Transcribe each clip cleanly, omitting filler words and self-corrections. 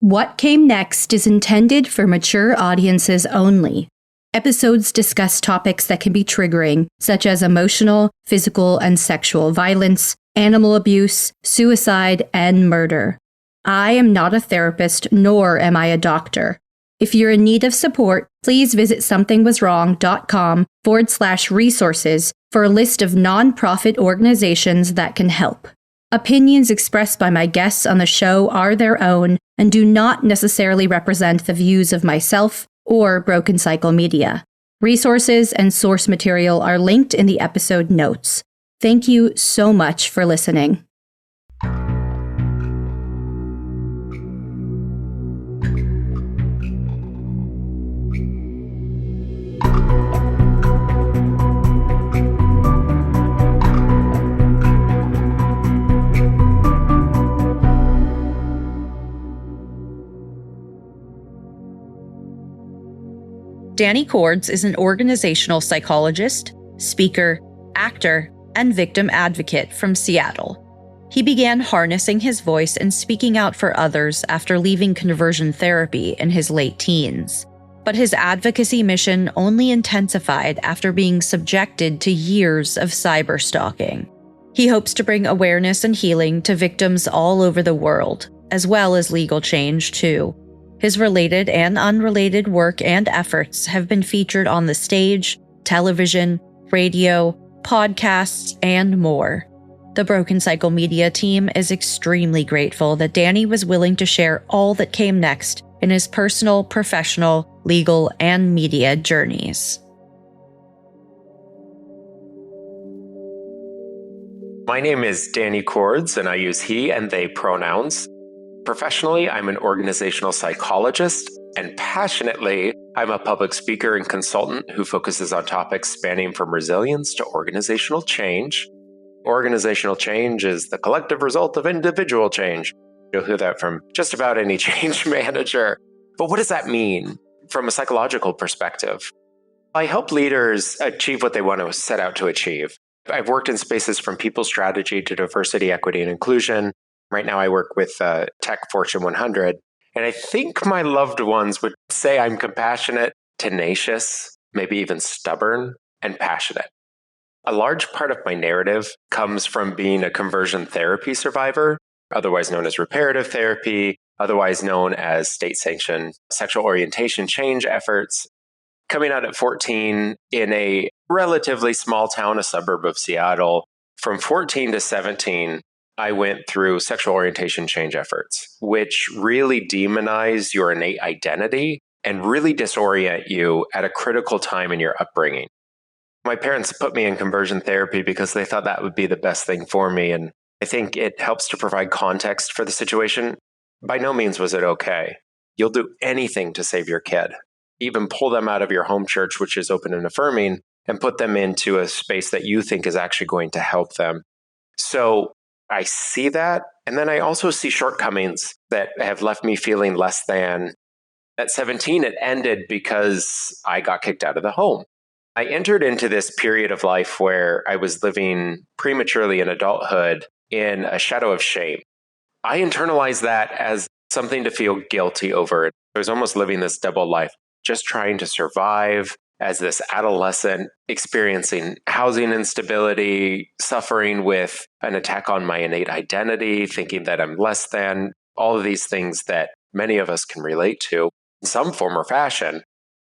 What Came Next is intended for mature audiences only. Episodes discuss topics that can be triggering, such as emotional, physical, and sexual violence, animal abuse, suicide, and murder. I am not a therapist, nor am I a doctor. If you're in need of support, please visit somethingwaswrong.com/resources for a list of nonprofit organizations that can help. Opinions expressed by my guests on the show are their own and do not necessarily represent the views of myself or Broken Cycle Media. Resources and source material are linked in the episode notes. Thank you so much for listening. Danny Cords is an organizational psychologist, speaker, actor, and victim advocate from Seattle. He began harnessing his voice and speaking out for others after leaving conversion therapy in his late teens. But his advocacy mission only intensified after being subjected to years of cyberstalking. He hopes to bring awareness and healing to victims all over the world, as well as legal change too. His related and unrelated work and efforts have been featured on the stage, television, radio, podcasts, and more. The Broken Cycle Media team is extremely grateful that Danny was willing to share all that came next in his personal, professional, legal, and media journeys. My name is Danny Cords, and I use he and they pronouns. Professionally, I'm an organizational psychologist, and passionately, I'm a public speaker and consultant who focuses on topics spanning from resilience to organizational change. Organizational change is the collective result of individual change. You'll hear that from just about any change manager. But what does that mean from a psychological perspective? I help leaders achieve what they want to set out to achieve. I've worked in spaces from people strategy to diversity, equity, and inclusion. Right now I work with Tech Fortune 100, and I think my loved ones would say I'm compassionate, tenacious, maybe even stubborn, and passionate. A large part of my narrative comes from being a conversion therapy survivor, otherwise known as reparative therapy, otherwise known as state-sanctioned sexual orientation change efforts. Coming out at 14 in a relatively small town, a suburb of Seattle, from 14 to 17, I went through sexual orientation change efforts, which really demonize your innate identity and really disorient you at a critical time in your upbringing. My parents put me in conversion therapy because they thought that would be the best thing for me, and I think it helps to provide context for the situation. By no means was it okay. You'll do anything to save your kid, even pull them out of your home church, which is open and affirming, and put them into a space that you think is actually going to help them. So I see that, and then I also see shortcomings that have left me feeling less than. At 17, it ended because I got kicked out of the home. I entered into this period of life where I was living prematurely in adulthood in a shadow of shame. I internalized that as something to feel guilty over. I was almost living this double life, just trying to survive as this adolescent, experiencing housing instability, suffering with an attack on my innate identity, thinking that I'm less than, all of these things that many of us can relate to in some form or fashion.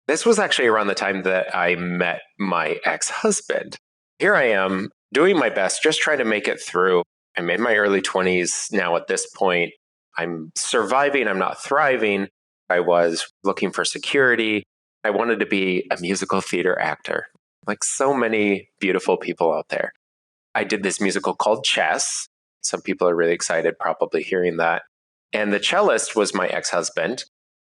This was actually around the time that I met my ex-husband. Here I am doing my best, just trying to make it through. I'm in my early 20s now at this point. I'm surviving, I'm not thriving. I was looking for security. I wanted to be a musical theater actor, like so many beautiful people out there. I did this musical called Chess. Some people are really excited probably hearing that. And the cellist was my ex-husband.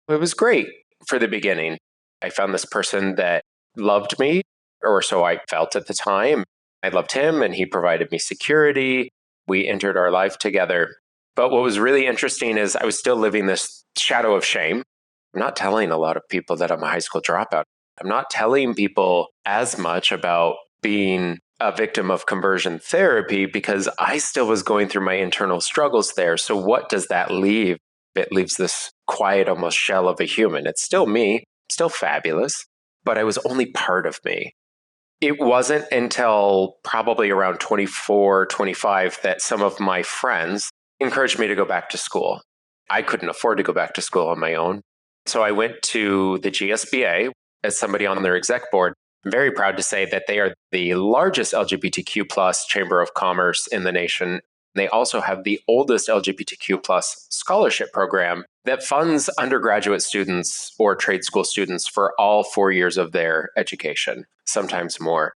It was great for the beginning. I found this person that loved me, or so I felt at the time. I loved him and he provided me security. We entered our life together. But what was really interesting is I was still living this shadow of shame. I'm not telling a lot of people that I'm a high school dropout. I'm not telling people as much about being a victim of conversion therapy because I still was going through my internal struggles there. So what does that leave? It leaves this quiet, almost shell of a human. It's still me, still fabulous, but I was only part of me. It wasn't until probably around 24, 25 that some of my friends encouraged me to go back to school. I couldn't afford to go back to school on my own. So I went to the GSBA as somebody on their exec board. I'm very proud to say that they are the largest LGBTQ plus chamber of commerce in the nation. They also have the oldest LGBTQ plus scholarship program that funds undergraduate students or trade school students for all 4 years of their education, sometimes more.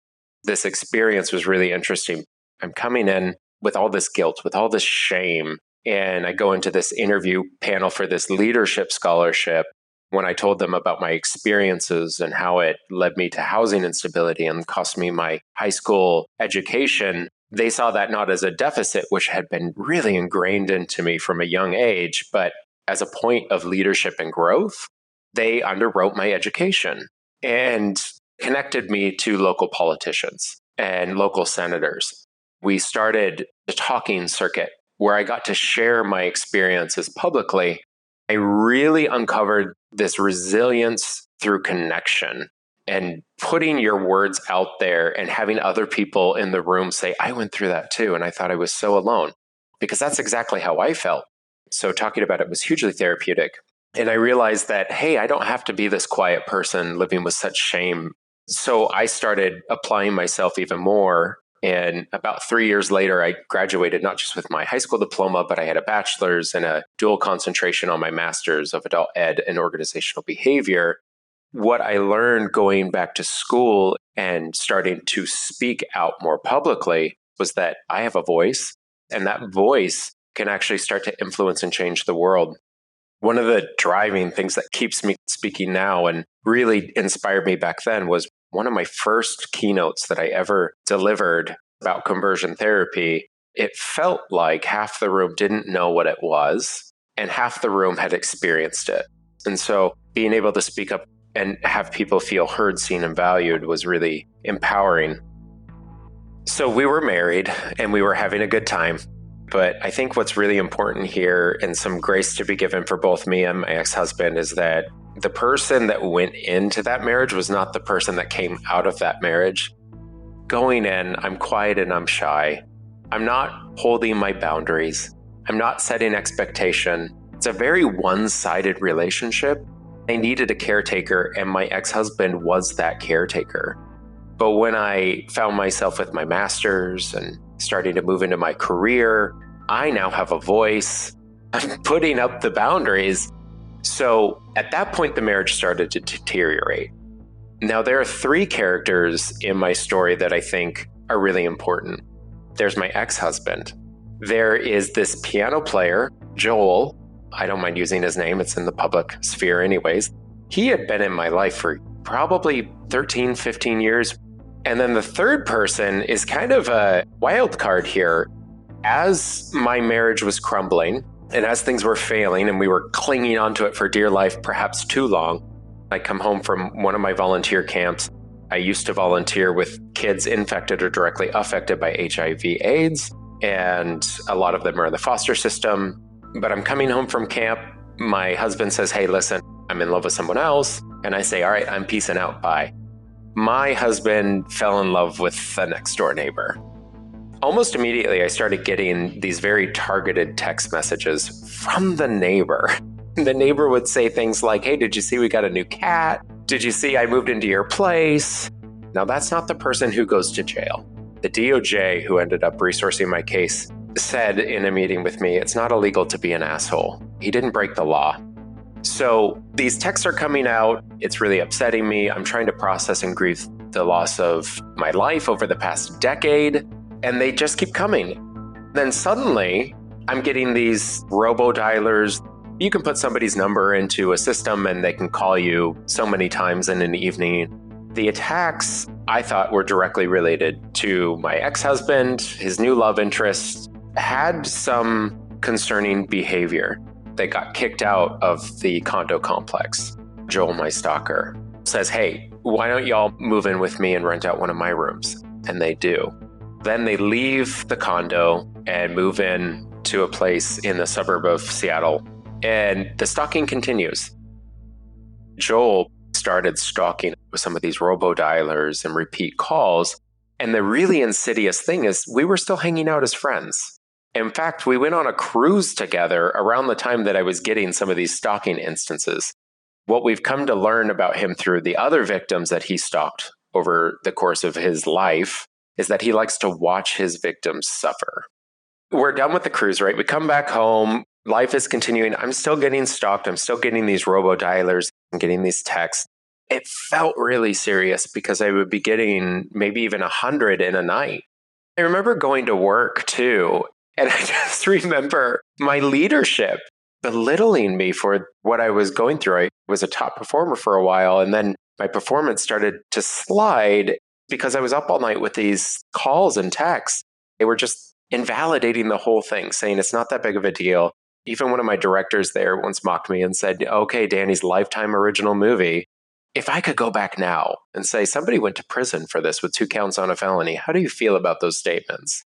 This experience was really interesting. I'm coming in with all this guilt, with all this shame, and I go into this interview panel for this leadership scholarship. When I told them about my experiences and how it led me to housing instability and cost me my high school education, they saw that not as a deficit, which had been really ingrained into me from a young age, but as a point of leadership and growth. They underwrote my education and connected me to local politicians and local senators. We started the talking circuit where I got to share my experiences publicly. I really uncovered this resilience through connection and putting your words out there and having other people in the room say, I went through that too. And I thought I was so alone, because that's exactly how I felt. So talking about it was hugely therapeutic. And I realized that, hey, I don't have to be this quiet person living with such shame. So I started applying myself even more. And about 3 years later, I graduated not just with my high school diploma, but I had a bachelor's and a dual concentration on my master's of adult ed and organizational behavior. What I learned going back to school and starting to speak out more publicly was that I have a voice, and that voice can actually start to influence and change the world. One of the driving things that keeps me speaking now and really inspired me back then was one of my first keynotes that I ever delivered about conversion therapy. It felt like half the room didn't know what it was, and half the room had experienced it. And so being able to speak up and have people feel heard, seen, and valued was really empowering. So we were married and we were having a good time. But I think what's really important here, and some grace to be given for both me and my ex-husband, is that the person that went into that marriage was not the person that came out of that marriage. Going in, I'm quiet and I'm shy. I'm not holding my boundaries. I'm not setting expectation. It's a very one-sided relationship. I needed a caretaker, and my ex-husband was that caretaker. But when I found myself with my master's and starting to move into my career, I now have a voice. I'm putting up the boundaries. So at that point, the marriage started to deteriorate. Now, there are 3 characters in my story that I think are really important. There's my ex-husband. There is this piano player, Joel. I don't mind using his name. It's in the public sphere anyways. He had been in my life for probably 13, 15 years. And then the third person is kind of a wild card here. As my marriage was crumbling and as things were failing and we were clinging onto it for dear life, perhaps too long, I come home from one of my volunteer camps. I used to volunteer with kids infected or directly affected by HIV/AIDS, and a lot of them are in the foster system. But I'm coming home from camp. My husband says, hey, listen, I'm in love with someone else. And I say, all right, I'm peacing out, bye. My husband fell in love with the next door neighbor. Almost immediately, I started getting these very targeted text messages from the neighbor. The neighbor would say things like, hey, did you see we got a new cat? Did you see I moved into your place? Now, that's not the person who goes to jail. The DOJ, who ended up resourcing my case, said in a meeting with me, it's not illegal to be an asshole. He didn't break the law. So these texts are coming out. It's really upsetting me. I'm trying to process and grieve the loss of my life over the past decade, and they just keep coming. Then suddenly, I'm getting these robo-dialers. You can put somebody's number into a system and they can call you so many times in an evening. The attacks, I thought, were directly related to my ex-husband. His new love interest had some concerning behavior. They got kicked out of the condo complex. Joel, my stalker, says, hey, why don't y'all move in with me and rent out one of my rooms? And they do. Then they leave the condo and move in to a place in the suburb of Seattle. And the stalking continues. Joel started stalking with some of these robo-dialers and repeat calls. And the really insidious thing is we were still hanging out as friends. In fact, we went on a cruise together around the time that I was getting some of these stalking instances. What we've come to learn about him through the other victims that he stalked over the course of his life is that he likes to watch his victims suffer. We're done with the cruise, right? We come back home. Life is continuing. I'm still getting stalked. I'm still getting these robo-dialers. I'm getting these texts. It felt really serious because I would be getting maybe even 100 in a night. I remember going to work too. And I just remember my leadership belittling me for what I was going through. I was a top performer for a while, and then my performance started to slide because I was up all night with these calls and texts. They were just invalidating the whole thing, saying it's not that big of a deal. Even one of my directors there once mocked me and said, okay, Danny's Lifetime original movie. If I could go back now and say somebody went to prison for this with 2 counts on a felony, how do you feel about those statements?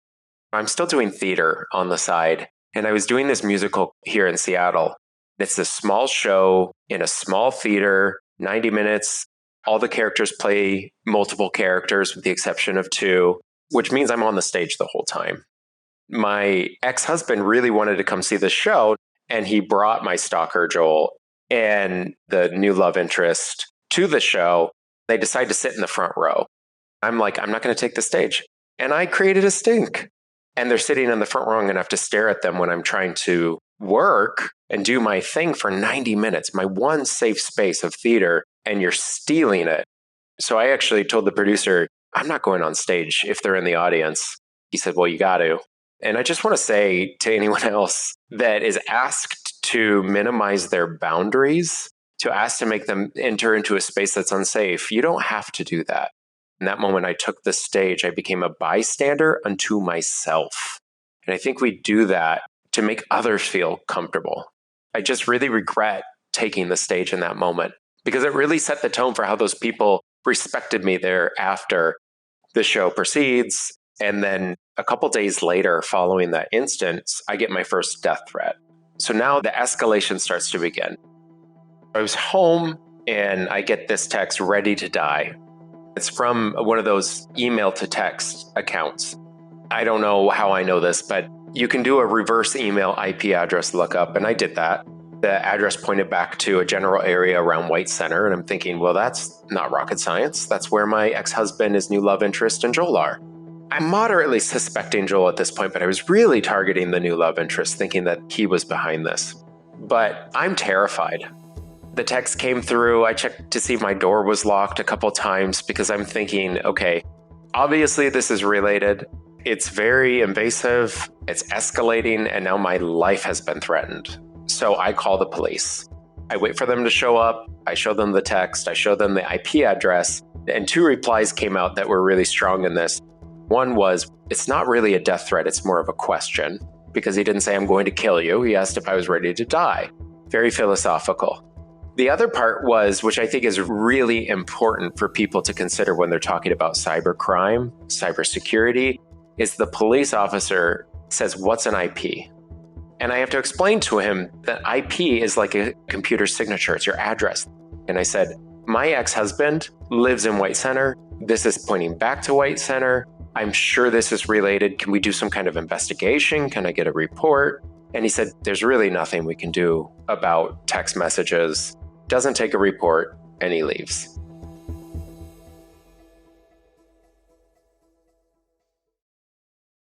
I'm still doing theater on the side, and I was doing this musical here in Seattle. It's a small show in a small theater, 90 minutes. All the characters play multiple characters with the exception of 2, which means I'm on the stage the whole time. My ex-husband really wanted to come see the show, and he brought my stalker, Joel, and the new love interest to the show. They decide to sit in the front row. I'm like, I'm not going to take the stage. And I created a stink. And they're sitting in the front row. I'm going to have to stare at them when I'm trying to work and do my thing for 90 minutes, my one safe space of theater, and you're stealing it. So I actually told the producer, I'm not going on stage if they're in the audience. He said, well, you got to. And I just want to say to anyone else that is asked to minimize their boundaries, to ask to make them enter into a space that's unsafe, you don't have to do that. In that moment, I took the stage. I became a bystander unto myself. And I think we do that to make others feel comfortable. I just really regret taking the stage in that moment because it really set the tone for how those people respected me thereafter. The show proceeds. And then a couple days later, following that instance, I get my first death threat. So now the escalation starts to begin. I was home and I get this text, ready to die. It's from one of those email to text accounts. I don't know how I know this, but you can do a reverse email IP address lookup, and I did that. The address pointed back to a general area around White Center, and I'm thinking, well, that's not rocket science. That's where my ex-husband, his new love interest, and Joel are. I'm moderately suspecting Joel at this point, but I was really targeting the new love interest, thinking that he was behind this. But I'm terrified. The text came through. I checked to see if my door was locked a couple times because I'm thinking, okay, obviously this is related. It's very invasive. It's escalating. And now my life has been threatened. So I call the police. I wait for them to show up. I show them the text. I show them the IP address. And 2 replies came out that were really strong in this. One was, it's not really a death threat. It's more of a question because he didn't say, I'm going to kill you. He asked if I was ready to die. Very philosophical. The other part was, which I think is really important for people to consider when they're talking about cybercrime, cybersecurity, is the police officer says, what's an IP? And I have to explain to him that IP is like a computer signature. It's your address. And I said, my ex-husband lives in White Center. This is pointing back to White Center. I'm sure this is related. Can we do some kind of investigation? Can I get a report? And he said, there's really nothing we can do about text messages. Doesn't take a report, and he leaves.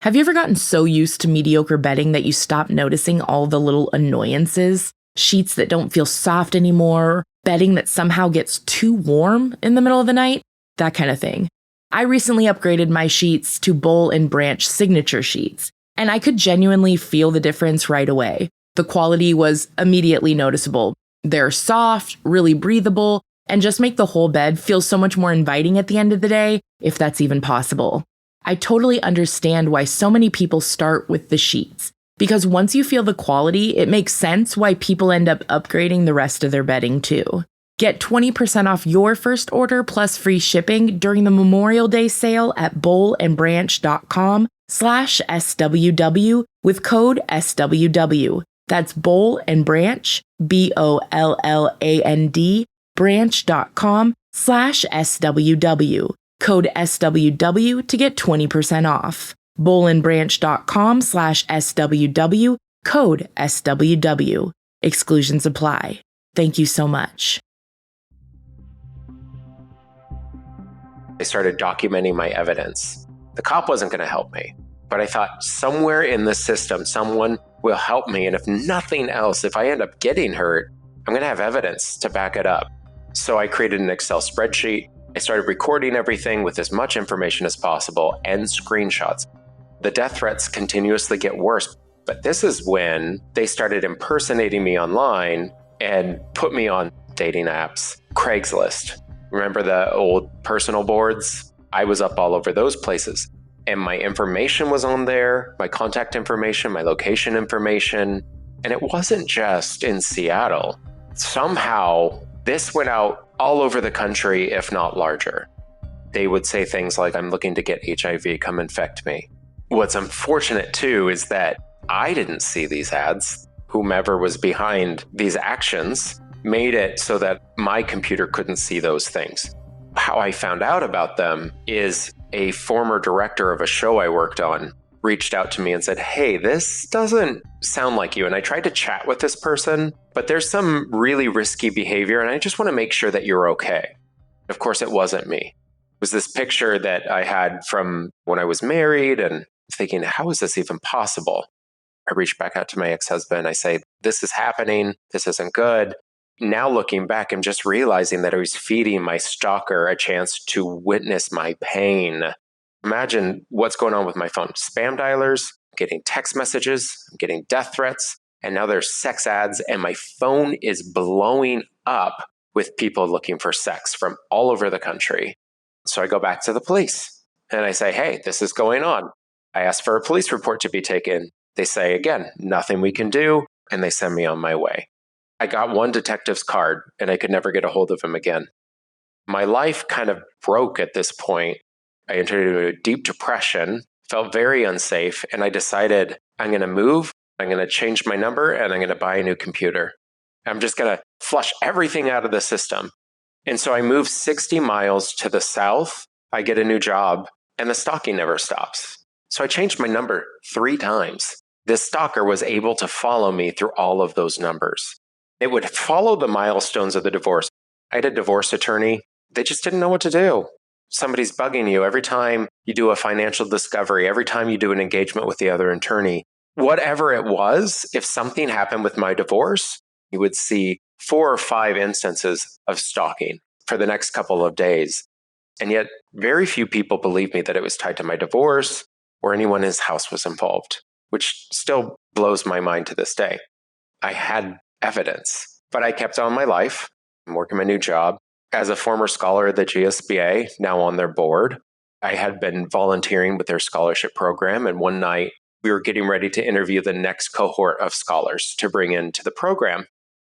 Have you ever gotten so used to mediocre bedding that you stop noticing all the little annoyances? Sheets that don't feel soft anymore, bedding that somehow gets too warm in the middle of the night, that kind of thing. I recently upgraded my sheets to Boll & Branch signature sheets, and I could genuinely feel the difference right away. The quality was immediately noticeable. They're soft, really breathable, and just make the whole bed feel so much more inviting at the end of the day, if that's even possible. I totally understand why so many people start with the sheets, because once you feel the quality, it makes sense why people end up upgrading the rest of their bedding too. Get 20% off your first order plus free shipping during the Memorial Day sale at bollandbranch.com/SWW with code SWW. That's Boll and Branch, BOLLAND, branch.com/SWW. Code SWW to get 20% off. bollandbranch.com/SWW, code SWW. Exclusions apply. Thank you so much. I started documenting my evidence. The cop wasn't going to help me, but I thought somewhere in the system, someone will help me. And if nothing else, if I end up getting hurt, I'm going to have evidence to back it up. So I created an Excel spreadsheet. I started recording everything with as much information as possible and screenshots. The death threats continuously get worse, but this is when they started impersonating me online and put me on dating apps, Craigslist. Remember the old personal boards? I was up all over those places. And my information was on there, my contact information, my location information. And it wasn't just in Seattle. Somehow, this went out all over the country, if not larger. They would say things like, I'm looking to get HIV, come infect me. What's unfortunate too is that I didn't see these ads. Whomever was behind these actions made it so that my computer couldn't see those things. How I found out about them is a former director of a show I worked on reached out to me and said, hey, this doesn't sound like you. And I tried to chat with this person, but there's some really risky behavior and I just want to make sure that you're okay. Of course, it wasn't me. It was this picture that I had from when I was married and thinking, how is this even possible? I reached back out to my ex-husband. I say, this is happening. This isn't good. Now looking back, I'm just realizing that I was feeding my stalker a chance to witness my pain. Imagine what's going on with my phone. Spam dialers, getting text messages, getting death threats, and now there's sex ads, and my phone is blowing up with people looking for sex from all over the country. So I go back to the police and I say, hey, this is going on. I ask for a police report to be taken. They say, again, nothing we can do, and they send me on my way. I got one detective's card, and I could never get a hold of him again. My life kind of broke at this point. I entered into a deep depression, felt very unsafe, and I decided I'm going to move, I'm going to change my number, and I'm going to buy a new computer. I'm just going to flush everything out of the system. And so I moved 60 miles to the south, I get a new job, and the stalking never stops. So I changed my number 3 times. This stalker was able to follow me through all of those numbers. It would follow the milestones of the divorce. I had a divorce attorney. They just didn't know what to do. Somebody's bugging you every time you do a financial discovery, every time you do an engagement with the other attorney. Whatever it was, if something happened with my divorce, you would see 4 or 5 instances of stalking for the next couple of days. And yet, very few people believed me that it was tied to my divorce or anyone in his house was involved, which still blows my mind to this day. I had evidence, but I kept on my life. I'm working my new job. As a former scholar of the GSBA, now on their board, I had been volunteering with their scholarship program. And one night we were getting ready to interview the next cohort of scholars to bring into the program.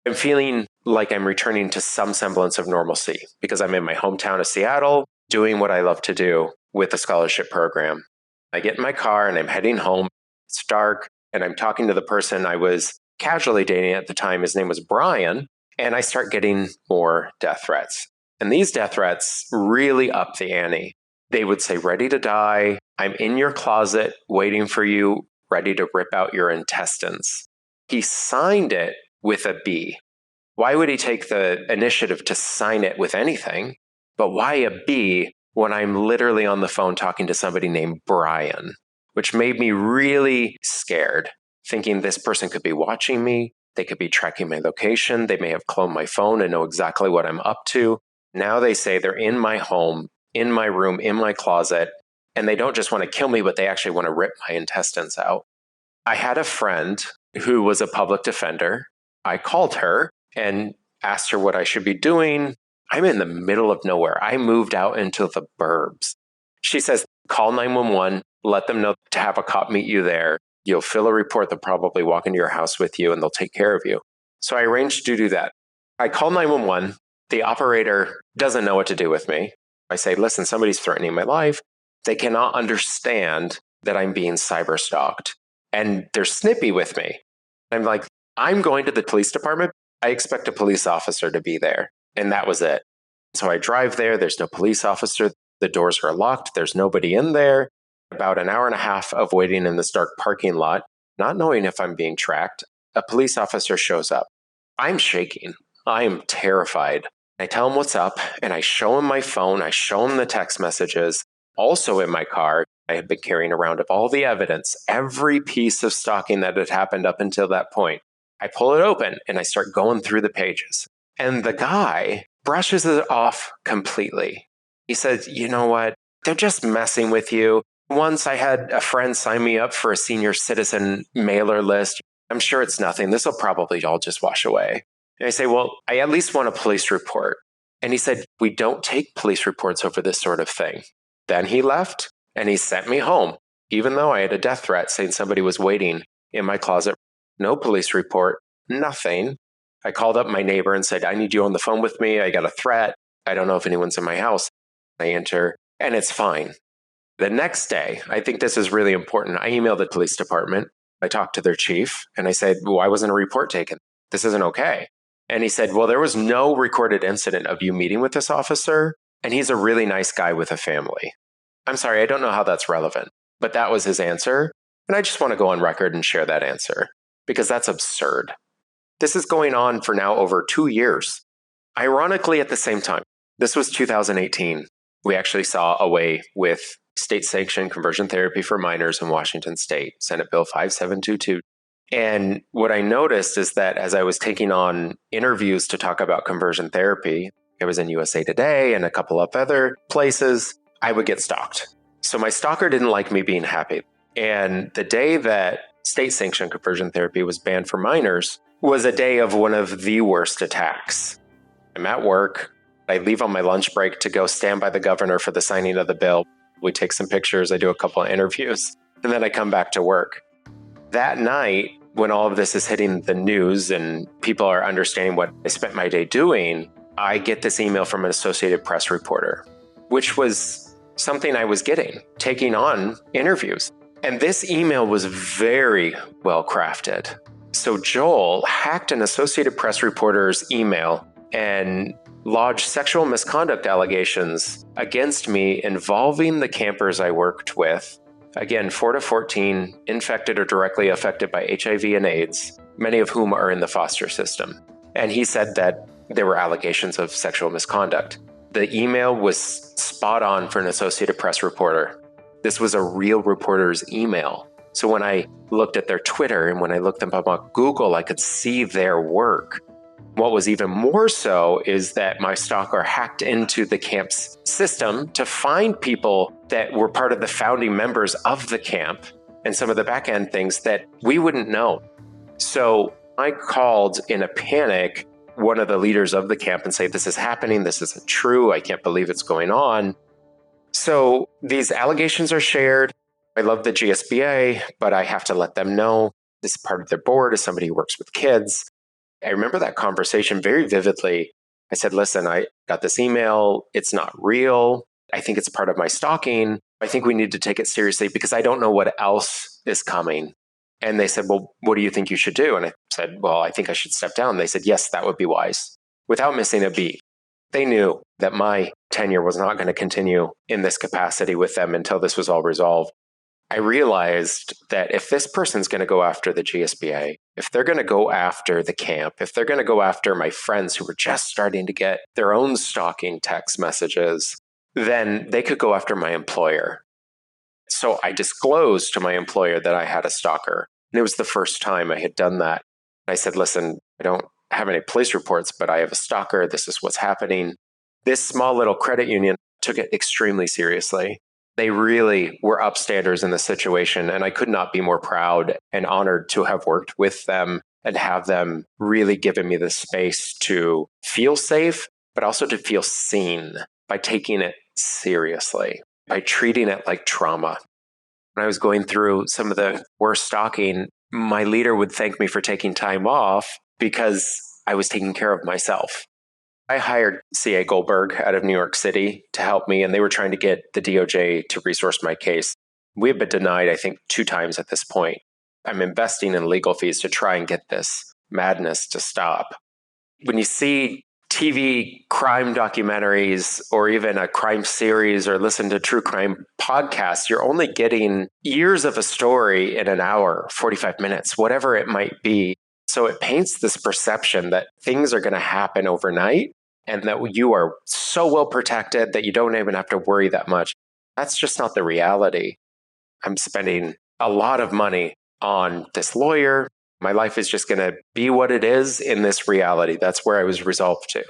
I'm feeling like I'm returning to some semblance of normalcy because I'm in my hometown of Seattle doing what I love to do with the scholarship program. I get in my car and I'm heading home. It's dark and I'm talking to the person I was casually dating at the time. His name was Brian. And I start getting more death threats. And these death threats really up the ante. They would say, ready to die. I'm in your closet waiting for you, ready to rip out your intestines. He signed it with a B. Why would he take the initiative to sign it with anything? But why a B when I'm literally on the phone talking to somebody named Brian, which made me really scared, thinking this person could be watching me. They could be tracking my location. They may have cloned my phone and know exactly what I'm up to. Now they say they're in my home, in my room, in my closet, and they don't just want to kill me, but they actually want to rip my intestines out. I had a friend who was a public defender. I called her and asked her what I should be doing. I'm in the middle of nowhere. I moved out into the burbs. She says, call 911, let them know to have a cop meet you there. You'll fill a report. They'll probably walk into your house with you and they'll take care of you. So I arranged to do that. I call 911. The operator doesn't know what to do with me. I say, listen, somebody's threatening my life. They cannot understand that I'm being cyber stalked. And they're snippy with me. I'm like, I'm going to the police department. I expect a police officer to be there. And that was it. So I drive there. There's no police officer. The doors are locked. There's nobody in there. About an hour and a half of waiting in this dark parking lot, not knowing if I'm being tracked, a police officer shows up. I'm shaking. I am terrified. I tell him what's up, and I show him my phone. I show him the text messages. Also in my car, I had been carrying around of all the evidence, every piece of stalking that had happened up until that point. I pull it open, and I start going through the pages. And the guy brushes it off completely. He says, you know what? They're just messing with you. Once I had a friend sign me up for a senior citizen mailer list. I'm sure it's nothing. This will probably all just wash away. And I say, well, I at least want a police report. And he said, we don't take police reports over this sort of thing. Then he left and he sent me home, even though I had a death threat saying somebody was waiting in my closet. No police report, nothing. I called up my neighbor and said, I need you on the phone with me. I got a threat. I don't know if anyone's in my house. I enter and it's fine. The next day, I think this is really important. I emailed the police department. I talked to their chief and I said, why wasn't a report taken? This isn't okay. And he said, well, there was no recorded incident of you meeting with this officer. And he's a really nice guy with a family. I'm sorry, I don't know how that's relevant, but that was his answer. And I just want to go on record and share that answer because that's absurd. This is going on for now over 2 years. Ironically, at the same time, this was 2018. We actually saw a way with state-sanctioned conversion therapy for minors in Washington State, Senate Bill 5722. And what I noticed is that as I was taking on interviews to talk about conversion therapy, I was in USA Today and a couple of other places, I would get stalked. So my stalker didn't like me being happy. And the day that state-sanctioned conversion therapy was banned for minors was a day of one of the worst attacks. I'm at work. I leave on my lunch break to go stand by the governor for the signing of the bill. We take some pictures. I do a couple of interviews, and then I come back to work. That night, when all of this is hitting the news and people are understanding what I spent my day doing, I get this email from an Associated Press reporter, which was something I was getting, taking on interviews. And this email was very well crafted. So Joel hacked an Associated Press reporter's email and lodged sexual misconduct allegations against me involving the campers I worked with. Again, 4 to 14 infected or directly affected by HIV and AIDS, many of whom are in the foster system. And he said that there were allegations of sexual misconduct. The email was spot on for an Associated Press reporter. This was a real reporter's email. So when I looked at their Twitter and when I looked them up on Google, I could see their work. What was even more so is that my stalker hacked into the camp's system to find people that were part of the founding members of the camp and some of the back end things that we wouldn't know. So I called in a panic one of the leaders of the camp and say, this is happening. This isn't true. I can't believe it's going on. So these allegations are shared. I love the GSBA, but I have to let them know this is part of their board as somebody who works with kids. I remember that conversation very vividly. I said, listen, I got this email. It's not real. I think it's part of my stalking. I think we need to take it seriously because I don't know what else is coming. And they said, well, what do you think you should do? And I said, well, I think I should step down. They said, yes, that would be wise. Without missing a beat. They knew that my tenure was not going to continue in this capacity with them until this was all resolved. I realized that if this person's going to go after the GSBA, if they're going to go after the camp, if they're going to go after my friends who were just starting to get their own stalking text messages, then they could go after my employer. So I disclosed to my employer that I had a stalker. And it was the first time I had done that. I said, listen, I don't have any police reports, but I have a stalker. This is what's happening. This small little credit union took it extremely seriously. They really were upstanders in the situation, and I could not be more proud and honored to have worked with them and have them really given me the space to feel safe, but also to feel seen by taking it seriously, by treating it like trauma. When I was going through some of the worst stalking, my leader would thank me for taking time off because I was taking care of myself. I hired C.A. Goldberg out of New York City to help me, and they were trying to get the DOJ to resource my case. We have been denied, I think, 2 times at this point. I'm investing in legal fees to try and get this madness to stop. When you see TV crime documentaries or even a crime series or listen to true crime podcasts, you're only getting years of a story in an hour, 45 minutes, whatever it might be. So it paints this perception that things are going to happen overnight and that you are so well protected that you don't even have to worry that much. That's just not the reality. I'm spending a lot of money on this lawyer. My life is just going to be what it is in this reality. That's where I was resolved to.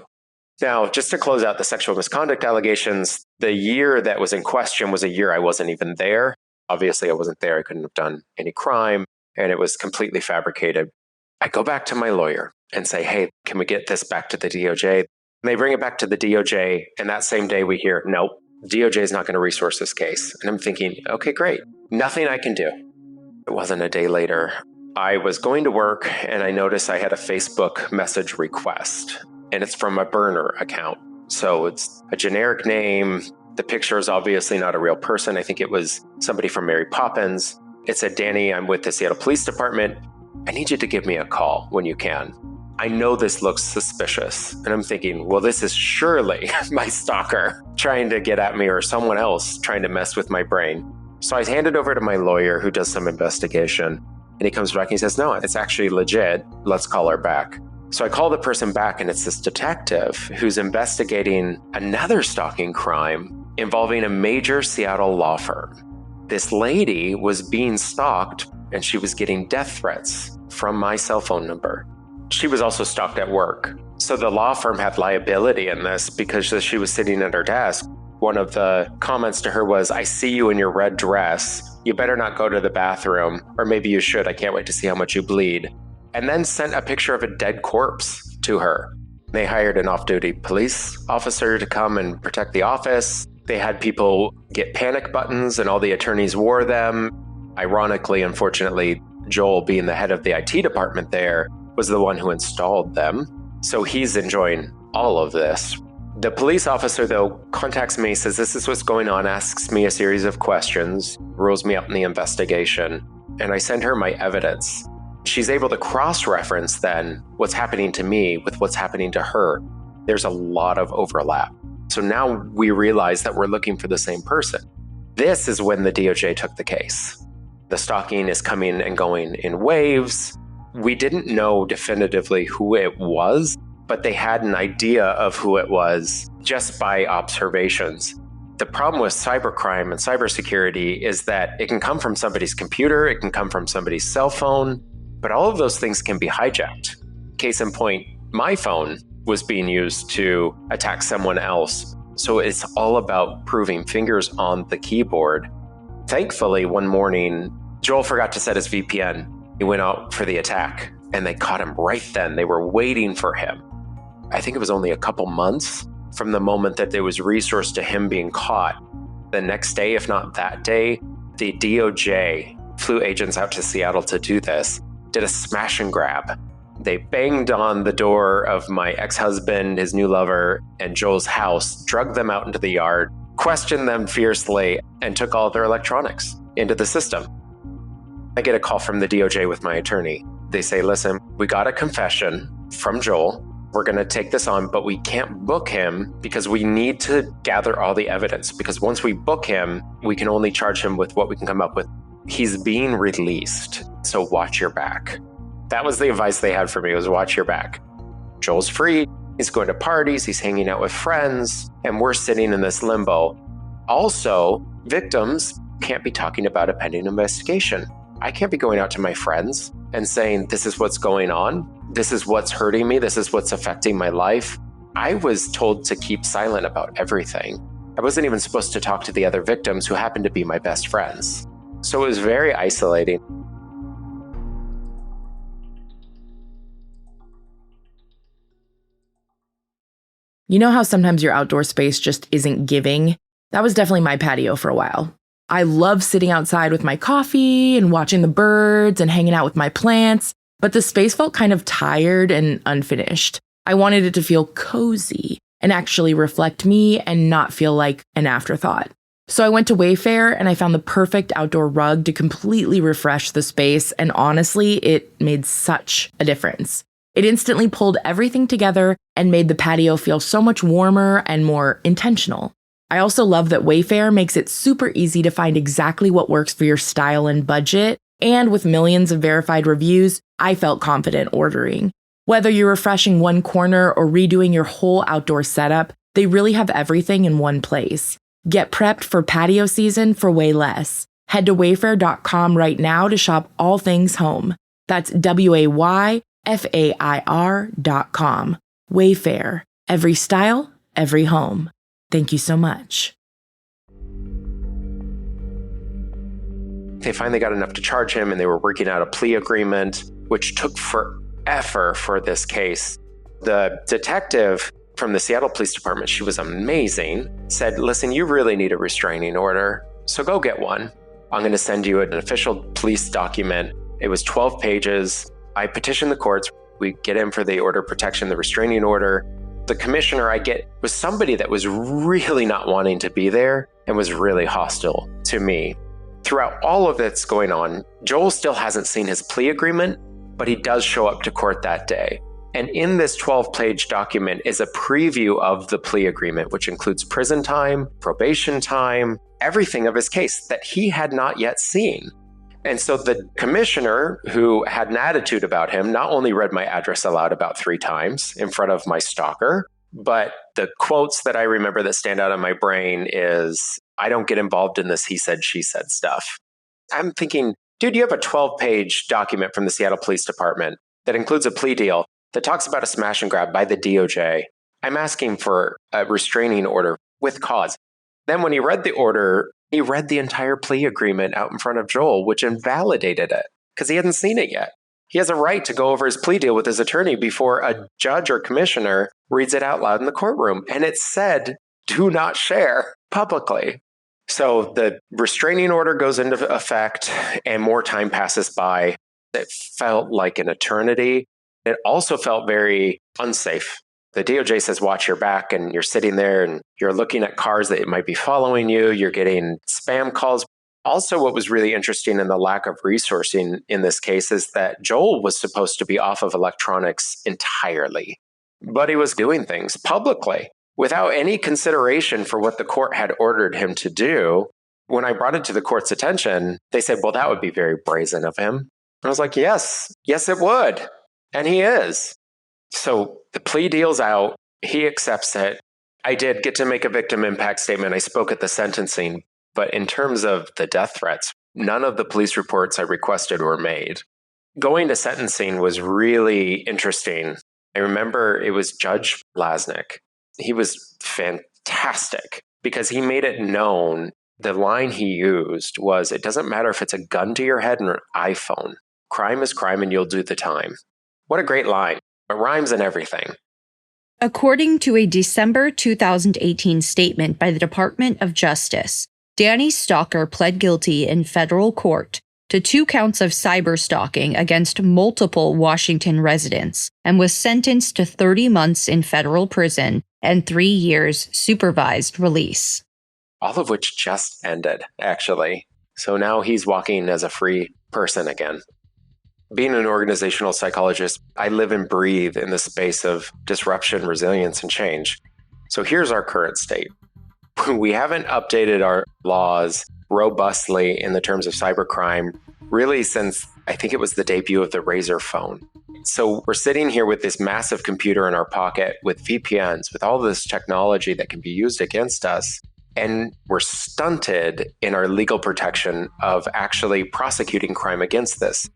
Now, just to close out the sexual misconduct allegations, the year that was in question was a year I wasn't even there. Obviously, I wasn't there. I couldn't have done any crime, and it was completely fabricated. I go back to my lawyer and say, hey, can we get this back to the DOJ? And they bring it back to the DOJ, and that same day we hear, nope, DOJ is not going to resource this case. And I'm thinking, okay, great. Nothing I can do. It wasn't a day later. I was going to work and I noticed I had a Facebook message request, and it's from a burner account. So it's a generic name. The picture is obviously not a real person. I think it was somebody from Mary Poppins. It said, Danny, I'm with the Seattle Police Department. I need you to give me a call when you can. I know this looks suspicious. And I'm thinking, well, this is surely my stalker trying to get at me or someone else trying to mess with my brain. So I hand it over to my lawyer who does some investigation. And he comes back and he says, no, it's actually legit. Let's call her back. So I call the person back, and it's this detective who's investigating another stalking crime involving a major Seattle law firm. This lady was being stalked, and she was getting death threats from my cell phone number. She was also stalked at work. So the law firm had liability in this because as she was sitting at her desk, one of the comments to her was, I see you in your red dress. You better not go to the bathroom, or maybe you should. I can't wait to see how much you bleed. And then sent a picture of a dead corpse to her. They hired an off-duty police officer to come and protect the office. They had people get panic buttons, and all the attorneys wore them. Ironically, unfortunately, Joel, being the head of the IT department there, was the one who installed them. So he's enjoying all of this. The police officer, though, contacts me, says this is what's going on, asks me a series of questions, rules me out in the investigation, and I send her my evidence. She's able to cross-reference then what's happening to me with what's happening to her. There's a lot of overlap. So now we realize that we're looking for the same person. This is when the DOJ took the case. The stalking is coming and going in waves. We didn't know definitively who it was, but they had an idea of who it was just by observations. The problem with cybercrime and cybersecurity is that it can come from somebody's computer, it can come from somebody's cell phone, but all of those things can be hijacked. Case in point, my phone was being used to attack someone else. So it's all about proving fingers on the keyboard. Thankfully, one morning, Joel forgot to set his VPN. He went out for the attack, and they caught him right then. They were waiting for him. I think it was only a couple months from the moment that there was resource to him being caught. The next day, if not that day, the DOJ flew agents out to Seattle to do this, did a smash and grab. They banged on the door of my ex-husband, his new lover, and Joel's house, dragged them out into the yard, questioned them fiercely, and took all of their electronics into the system. I get a call from the DOJ with my attorney. They say, listen, we got a confession from Joel. We're going to take this on, but we can't book him because we need to gather all the evidence. Because once we book him, we can only charge him with what we can come up with. He's being released, so watch your back. That was the advice they had for me, was watch your back. Joel's free, he's going to parties, he's hanging out with friends, and we're sitting in this limbo. Also, victims can't be talking about a pending investigation. I can't be going out to my friends and saying, this is what's going on, this is what's hurting me, this is what's affecting my life. I was told to keep silent about everything. I wasn't even supposed to talk to the other victims who happened to be my best friends. So it was very isolating. You know how sometimes your outdoor space just isn't giving? That was definitely my patio for a while. I love sitting outside with my coffee and watching the birds and hanging out with my plants, but the space felt kind of tired and unfinished. I wanted it to feel cozy and actually reflect me and not feel like an afterthought. So I went to Wayfair and I found the perfect outdoor rug to completely refresh the space, and honestly, it made such a difference. It instantly pulled everything together and made the patio feel so much warmer and more intentional. I also love that Wayfair makes it super easy to find exactly what works for your style and budget. And with millions of verified reviews, I felt confident ordering. Whether you're refreshing one corner or redoing your whole outdoor setup, they really have everything in one place. Get prepped for patio season for way less. Head to wayfair.com right now to shop all things home. That's WAYFAIR.com. Wayfair. Every style, every home. Thank you so much. They finally got enough to charge him, and they were working out a plea agreement, which took forever for this case. The detective from the Seattle Police Department, she was amazing, said, listen, you really need a restraining order, so go get one. I'm going to send you an official police document. It was 12 pages. I petitioned the courts. We get in for the order of protection, the restraining order. The commissioner I get was somebody that was really not wanting to be there and was really hostile to me. Throughout all of that's going on, Joel still hasn't seen his plea agreement, but he does show up to court that day. And in this 12-page document is a preview of the plea agreement, which includes prison time, probation time, everything of his case that he had not yet seen. And so the commissioner, who had an attitude about him, not only read my address aloud about 3 times in front of my stalker, but the quotes that I remember that stand out in my brain is, I don't get involved in this he said, she said stuff. I'm thinking, dude, you have a 12-page document from the Seattle Police Department that includes a plea deal that talks about a smash and grab by the DOJ. I'm asking for a restraining order with cause. Then when he read the order, he read the entire plea agreement out in front of Joel, which invalidated it because he hadn't seen it yet. He has a right to go over his plea deal with his attorney before a judge or commissioner reads it out loud in the courtroom. And it said, do not share publicly. So the restraining order goes into effect and more time passes by. It felt like an eternity. It also felt very unsafe. The DOJ says, watch your back, and you're sitting there and you're looking at cars that might be following you. You're getting spam calls. Also, what was really interesting in the lack of resourcing in this case is that Joel was supposed to be off of electronics entirely, but he was doing things publicly without any consideration for what the court had ordered him to do. When I brought it to the court's attention, they said, well, that would be very brazen of him. And I was like, yes, it would. And he is. So the plea deal's out. He accepts it. I did get to make a victim impact statement. I spoke at the sentencing. But in terms of the death threats, none of the police reports I requested were made. Going to sentencing was really interesting. I remember it was Judge Lasnik. He was fantastic because he made it known. The line he used was, it doesn't matter if it's a gun to your head or an iPhone. Crime is crime and you'll do the time. What a great line. It rhymes and everything. According to a December 2018 statement by the Department of Justice, Danny Stalker pled guilty in federal court to 2 counts of cyberstalking against multiple Washington residents and was sentenced to 30 months in federal prison and 3 years supervised release. All of which just ended, actually. So now he's walking as a free person again. Being an organizational psychologist, I live and breathe in the space of disruption, resilience, and change. So here's our current state. We haven't updated our laws robustly in the terms of cybercrime really since I think it was the debut of the Razor phone. So we're sitting here with this massive computer in our pocket with VPNs, with all this technology that can be used against us. And we're stunted in our legal protection of actually prosecuting crime against this.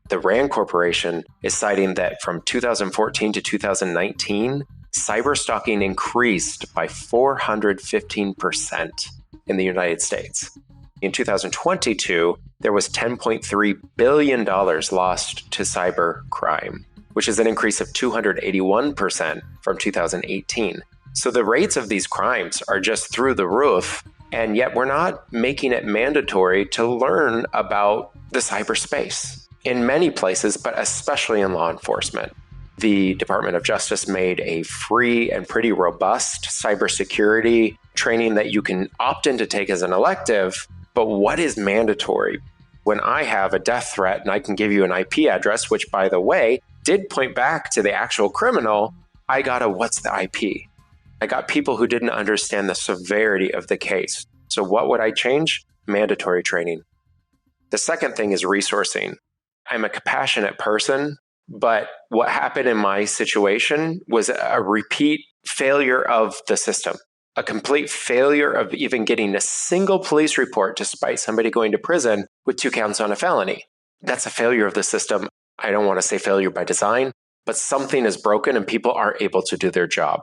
The RAND Corporation is citing that from 2014 to 2019, cyberstalking increased by 415% in the United States. In 2022, there was $10.3 billion lost to cyber crime, which is an increase of 281% from 2018. So the rates of these crimes are just through the roof, and yet we're not making it mandatory to learn about the cyberspace in many places, but especially in law enforcement. The Department of Justice made a free and pretty robust cybersecurity training that you can opt in to take as an elective, but what is mandatory? When I have a death threat and I can give you an IP address, which by the way, did point back to the actual criminal, I got a what's the IP? I got people who didn't understand the severity of the case. So what would I change? Mandatory training. The second thing is resourcing. I'm a compassionate person, but what happened in my situation was a repeat failure of the system, a complete failure of even getting a single police report despite somebody going to prison with 2 counts on a felony. That's a failure of the system. I don't want to say failure by design, but something is broken and people aren't able to do their job.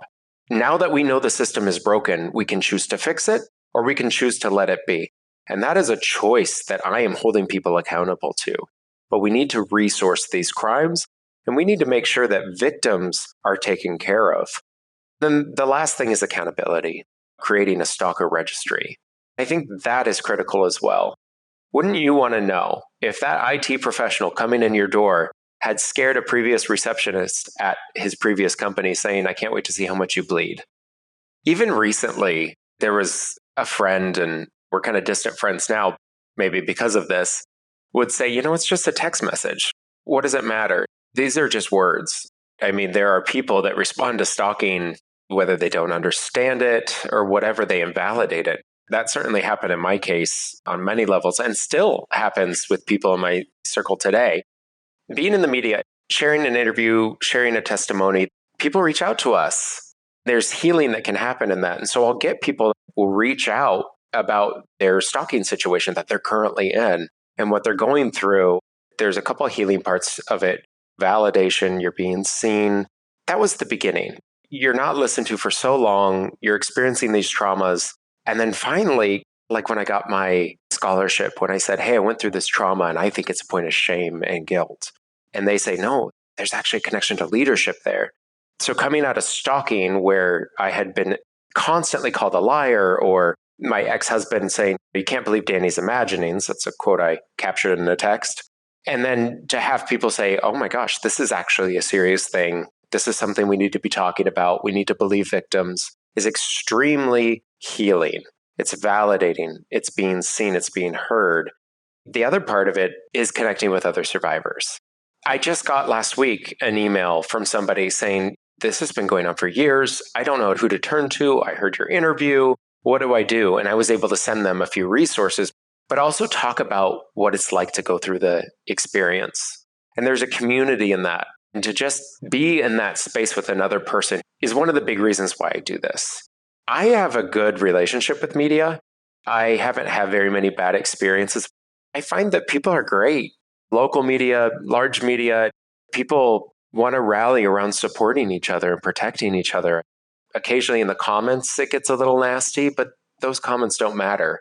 Now that we know the system is broken, we can choose to fix it or we can choose to let it be. And that is a choice that I am holding people accountable to. But we need to resource these crimes and we need to make sure that victims are taken care of. Then the last thing is accountability, creating a stalker registry. I think that is critical as well. Wouldn't you want to know if that IT professional coming in your door had scared a previous receptionist at his previous company saying, I can't wait to see how much you bleed? Even recently, there was a friend, and we're kind of distant friends now, maybe because of this, would say, it's just a text message. What does it matter? These are just words. I mean, there are people that respond to stalking, whether they don't understand it or whatever, they invalidate it. That certainly happened in my case on many levels and still happens with people in my circle today. Being in the media, sharing an interview, sharing a testimony, people reach out to us. There's healing that can happen in that. And so I'll get people who will reach out about their stalking situation that they're currently in and what they're going through. There's a couple of healing parts of it. Validation, you're being seen. That was the beginning. You're not listened to for so long. You're experiencing these traumas. And then finally, like when I got my scholarship, when I said, hey, I went through this trauma and I think it's a point of shame and guilt. And they say, no, there's actually a connection to leadership there. So coming out of stalking, where I had been constantly called a liar, or my ex-husband saying, you can't believe Danny's imaginings. That's a quote I captured in the text. And then to have people say, oh my gosh, this is actually a serious thing. This is something we need to be talking about. We need to believe victims, is extremely healing. It's validating. It's being seen. It's being heard. The other part of it is connecting with other survivors. I just got last week an email from somebody saying, this has been going on for years. I don't know who to turn to. I heard your interview. What do I do? And I was able to send them a few resources, but also talk about what it's like to go through the experience. And there's a community in that. And to just be in that space with another person is one of the big reasons why I do this. I have a good relationship with media. I haven't had very many bad experiences. I find that people are great. Local media, large media, people want to rally around supporting each other and protecting each other. Occasionally in the comments, it gets a little nasty, but those comments don't matter.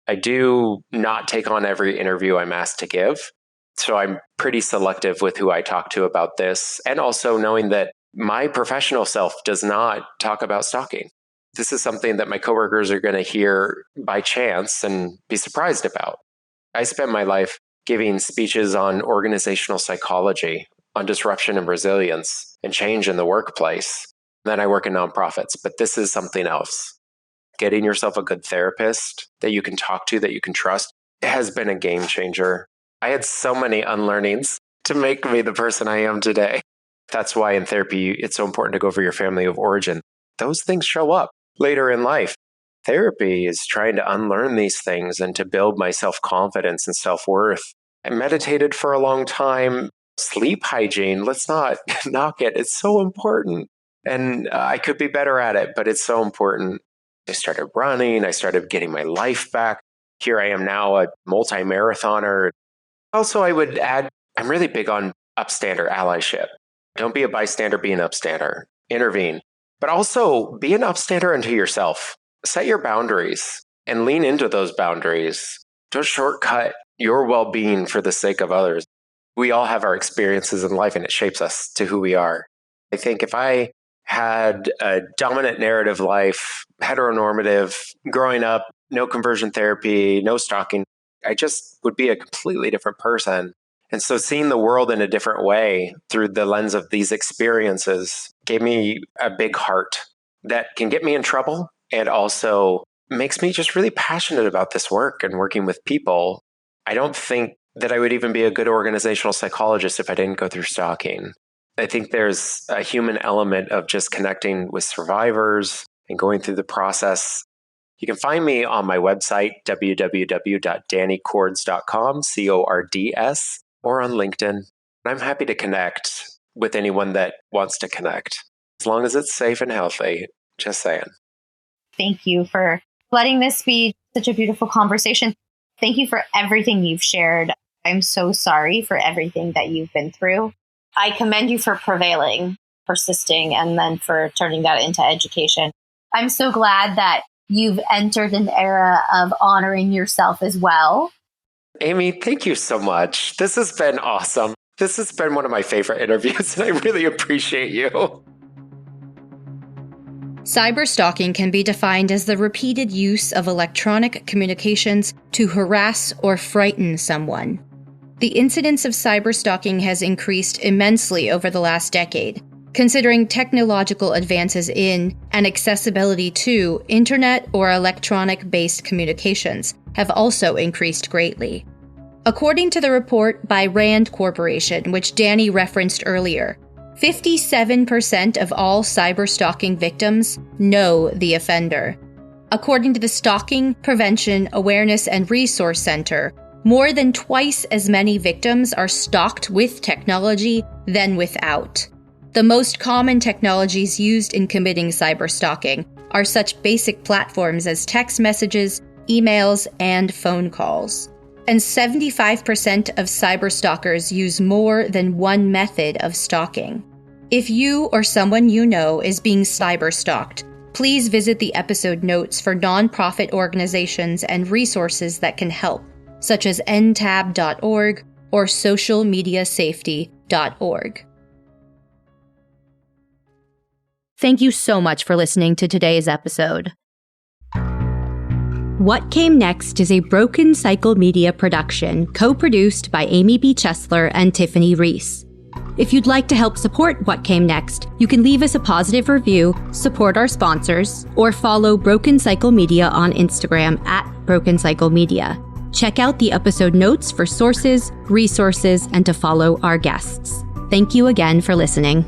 I do not take on every interview I'm asked to give. So I'm pretty selective with who I talk to about this. And also knowing that my professional self does not talk about stalking. This is something that my coworkers are going to hear by chance and be surprised about. I spent my life giving speeches on organizational psychology, on disruption and resilience, and change in the workplace. Then I work in nonprofits, but this is something else. Getting yourself a good therapist that you can talk to, that you can trust, has been a game changer. I had so many unlearnings to make me the person I am today. That's why in therapy, it's so important to go over your family of origin. Those things show up later in life. Therapy is trying to unlearn these things and to build my self-confidence and self-worth. I meditated for a long time. Sleep hygiene, let's not knock it. It's so important. And I could be better at it, but it's so important. I started running. I started getting my life back. Here I am now, a multi-marathoner. Also, I would add, I'm really big on Upstander allyship. Don't be a bystander, be an upstander. Intervene. But also be an upstander unto yourself. Set your boundaries and lean into those boundaries. Don't shortcut your well-being for the sake of others. We all have our experiences in life and it shapes us to who we are. I think if I had a dominant narrative life, heteronormative, growing up, no conversion therapy, no stalking, I just would be a completely different person. And so seeing the world in a different way through the lens of these experiences gave me a big heart that can get me in trouble and also makes me just really passionate about this work and working with people. I don't think that I would even be a good organizational psychologist if I didn't go through stalking. I think there's a human element of just connecting with survivors and going through the process. You can find me on my website, www.dannycords.com, CORDS, or on LinkedIn. I'm happy to connect with anyone that wants to connect, as long as it's safe and healthy. Just saying. Thank you for letting this be such a beautiful conversation. Thank you for everything you've shared. I'm so sorry for everything that you've been through. I commend you for prevailing, persisting, and then for turning that into education. I'm so glad that you've entered an era of honoring yourself as well. Amy, thank you so much. This has been awesome. This has been one of my favorite interviews, and I really appreciate you. Cyberstalking can be defined as the repeated use of electronic communications to harass or frighten someone. The incidence of cyberstalking has increased immensely over the last decade, considering technological advances in and accessibility to internet or electronic-based communications have also increased greatly. According to the report by RAND Corporation, which Danny referenced earlier, 57% of all cyberstalking victims know the offender. According to the Stalking Prevention Awareness and Resource Center, more than twice as many victims are stalked with technology than without. The most common technologies used in committing cyberstalking are such basic platforms as text messages, emails, and phone calls. And 75% of cyberstalkers use more than one method of stalking. If you or someone you know is being cyberstalked, please visit the episode notes for nonprofit organizations and resources that can help, such as ntab.org or socialmediasafety.org. Thank you so much for listening to today's episode. What Came Next is a Broken Cycle Media production, co-produced by Amy B. Chesler and Tiffany Reese. If you'd like to help support What Came Next, you can leave us a positive review, support our sponsors, or follow Broken Cycle Media on Instagram at Broken Cycle Media. Check out the episode notes for sources, resources, and to follow our guests. Thank you again for listening.